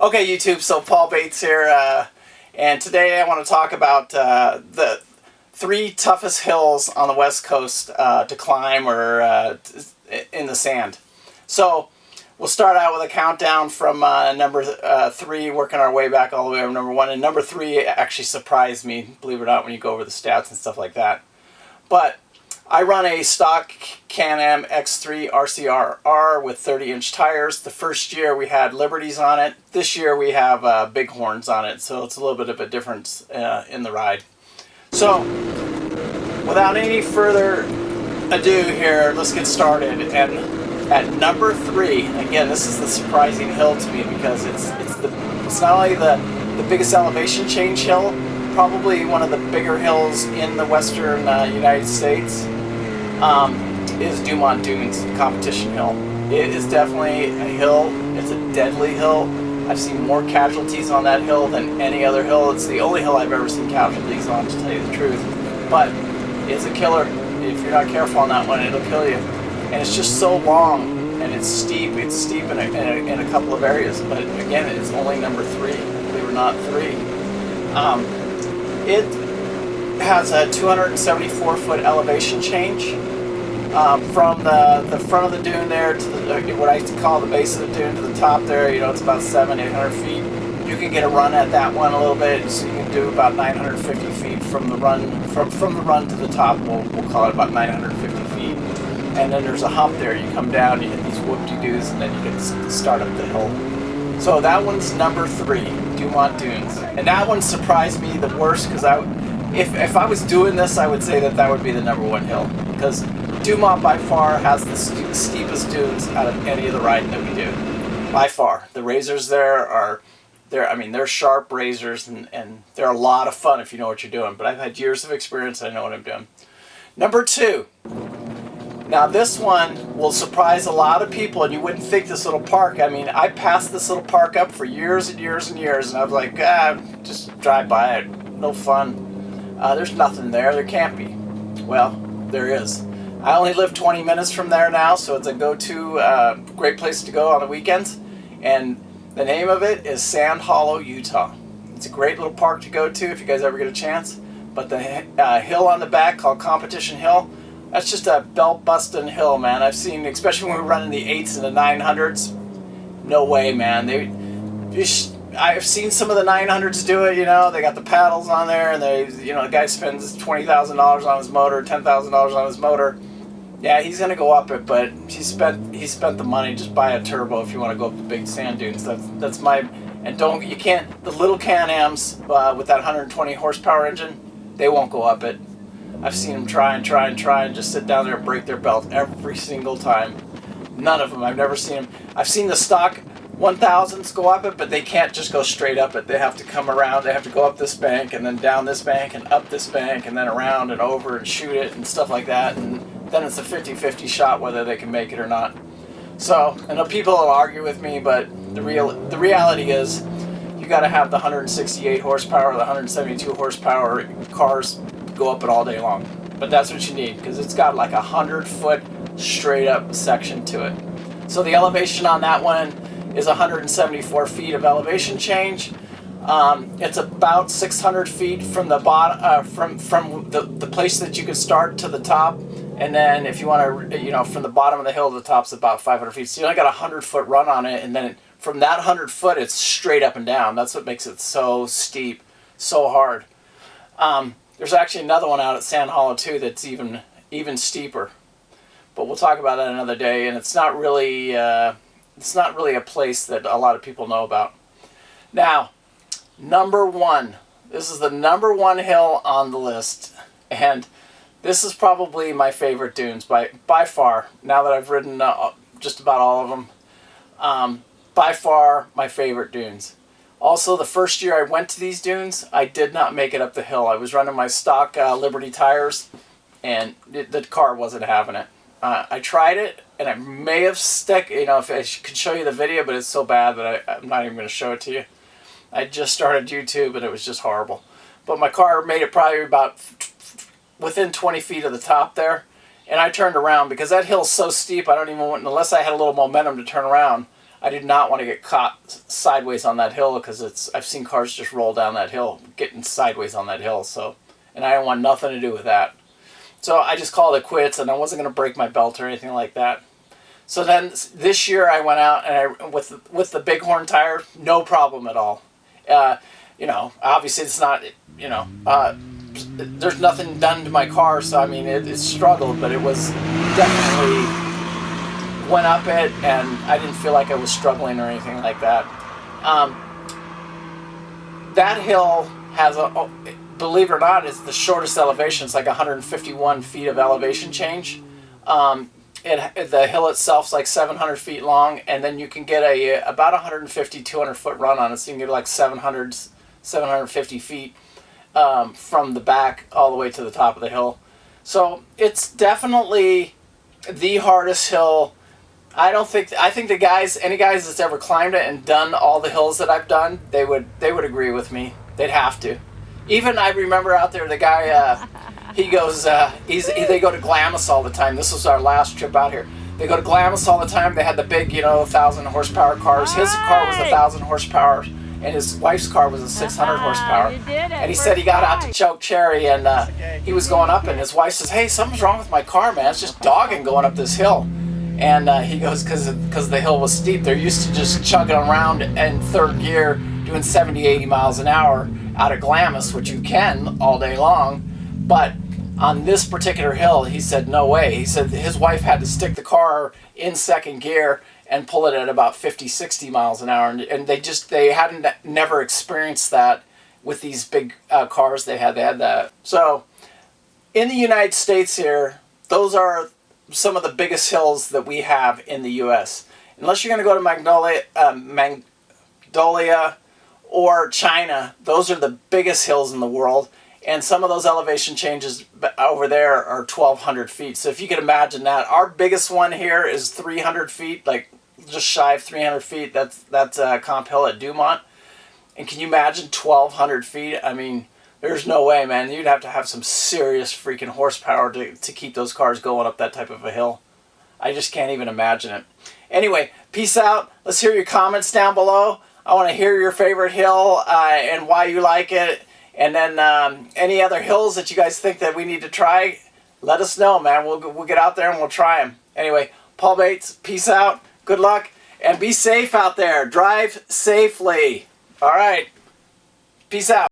Okay, YouTube, so Paul Bates here, and today I want to talk about the 3 toughest hills on the West Coast to climb or in the sand. So we'll start out with a countdown from number 3, working our way back all the way over number 1. And number 3 actually surprised me, believe it or not, when you go over the stats and stuff like that. But I run a stock CanAm X3 RCR with 30-inch tires. The first year we had Liberties on it. This year we have Bighorns on it, so it's a little bit of a difference in the ride. So, without any further ado here, let's get started. And at number 3, again, this is the surprising hill to me because it's not only the biggest elevation change hill, probably one of the bigger hills in the western United States. Is Dumont Dunes, competition hill. It is definitely a hill. It's a deadly hill. I've seen more casualties on that hill than any other hill. It's the only hill I've ever seen casualties on, to tell you the truth. But it's a killer. If you're not careful on that one, it'll kill you. And it's just so long, and it's steep. It's steep in a couple of areas. But again, it's only number 3. Believe it or not, 3. It has a 274-foot elevation change from the front of the dune there to what I call the base of the dune to the top there. You know, it's about 700-800 feet. You can get a run at that one a little bit, so you can do about 950 feet from the run from the run to the top. We'll call it about 950 feet. And then there's a hump there. You come down, you hit these whoop-de-doos, and then you can start up the hill. So that one's number 3, Dumont Dunes, and that one surprised me the worst because if I was doing this, I would say that would be the number 1 hill, because Dumont by far has the steepest dunes out of any of the riding that we do. By far. The razors there are, they're sharp razors, and they're a lot of fun if you know what you're doing. But I've had years of experience, I know what I'm doing. Number 2. Now this one will surprise a lot of people, and you wouldn't think this little park. I mean, I passed this little park up for years and years and years, and I was like, just drive by it. No fun. There's nothing there. There can't be. Well, there is. I only live 20 minutes from there now, so it's a go-to, great place to go on the weekends. And the name of it is Sand Hollow, Utah. It's a great little park to go to if you guys ever get a chance. But the hill on the back, called Competition Hill, that's just a belt-busting hill, man. I've seen, especially when we're running the 8s and the 900s, no way, man. I've seen some of the 900s do it, you know. They got the paddles on there, and the guy spends $20,000 on his motor, $10,000 on his motor. Yeah, he's gonna go up it, but he spent the money. Just buy a turbo if you want to go up the big sand dunes. That's my, and you can't, the little CanAms with that 120 horsepower engine, they won't go up it. I've seen them try and just sit down there and break their belt every single time. None of them. I've never seen them. I've seen the stock 1000s go up it, but they can't just go straight up it. They have to come around. They have to go up this bank and then down this bank and up this bank and then around and over and shoot it and stuff like that. And then it's a 50-50 shot whether they can make it or not. So, I know people will argue with me, but the reality is you got to have the 168 horsepower, the 172 horsepower cars go up it all day long. But that's what you need, because it's got like a 100-foot straight up section to it. So the elevation on that one is 174 feet of elevation change. It's about 600 feet from the bottom, from the place that you could start to the top, and then if you want to, from the bottom of the hill to the top is about 500 feet. So you only got a 100-foot run on it, and then from that 100 foot, it's straight up and down. That's what makes it so steep, so hard. There's actually another one out at Sand Hollow too that's even steeper, but we'll talk about that another day. And it's not really a place that a lot of people know about. Now, number 1. This is the number 1 hill on the list, and this is probably my favorite dunes by far. Now that I've ridden just about all of them, by far my favorite dunes. Also, the first year I went to these dunes, I did not make it up the hill. I was running my stock Liberty tires, and the car wasn't having it. I tried it, and I may have stuck, if I could show you the video, but it's so bad that I'm not even going to show it to you. I just started YouTube, and it was just horrible. But my car made it probably about within 20 feet of the top there, and I turned around because that hill's so steep, I don't even want, unless I had a little momentum to turn around, I did not want to get caught sideways on that hill, because I've seen cars just roll down that hill, getting sideways on that hill. So, and I didn't want nothing to do with that. So I just called it quits, and I wasn't going to break my belt or anything like that. So then this year I went out and with the Bighorn tire, no problem at all. You know, obviously it's not, you know, there's nothing done to my car, so I mean it struggled, but it was definitely went up it, and I didn't feel like I was struggling or anything like that. That hill has believe it or not, is the shortest elevation. It's like 151 feet of elevation change. The hill itself's like 700 feet long, and then you can get about 150, 200 foot run on it, so you can get like 750 feet from the back all the way to the top of the hill. So it's definitely the hardest hill. I think the guys, any guys that's ever climbed it and done all the hills that I've done, they would agree with me. They'd have to. Even I remember out there, the guy, he goes, they go to Glamis all the time. This was our last trip out here. They go to Glamis all the time. They had the big, 1,000 horsepower cars. His car was 1,000 horsepower, and his wife's car was a 600 horsepower. And he said he got out to Choke Cherry, and he was going up, and his wife says, "Hey, something's wrong with my car, man. It's just dogging going up this hill." And he goes, because the hill was steep, they're used to just chugging around in third gear, doing 70, 80 miles an hour out of Glamis, which you can all day long. But on this particular hill, he said, no way. He said his wife had to stick the car in second gear and pull it at about 50, 60 miles an hour. And they hadn't never experienced that with these big cars they had. They had that. So in the United States here, those are some of the biggest hills that we have in the U.S. Unless you're going to go to Mongolia or China, those are the biggest hills in the world. And some of those elevation changes over there are 1,200 feet. So if you can imagine that, our biggest one here is 300 feet, like just shy of 300 feet. That's Comp Hill at Dumont. And can you imagine 1,200 feet? I mean, there's no way, man. You'd have to have some serious freaking horsepower to keep those cars going up that type of a hill. I just can't even imagine it. Anyway, peace out. Let's hear your comments down below. I want to hear your favorite hill and why you like it. And then any other hills that you guys think that we need to try, let us know, man. We'll get out there and we'll try them. Anyway, Paul Bates, peace out. Good luck. And be safe out there. Drive safely. All right. Peace out.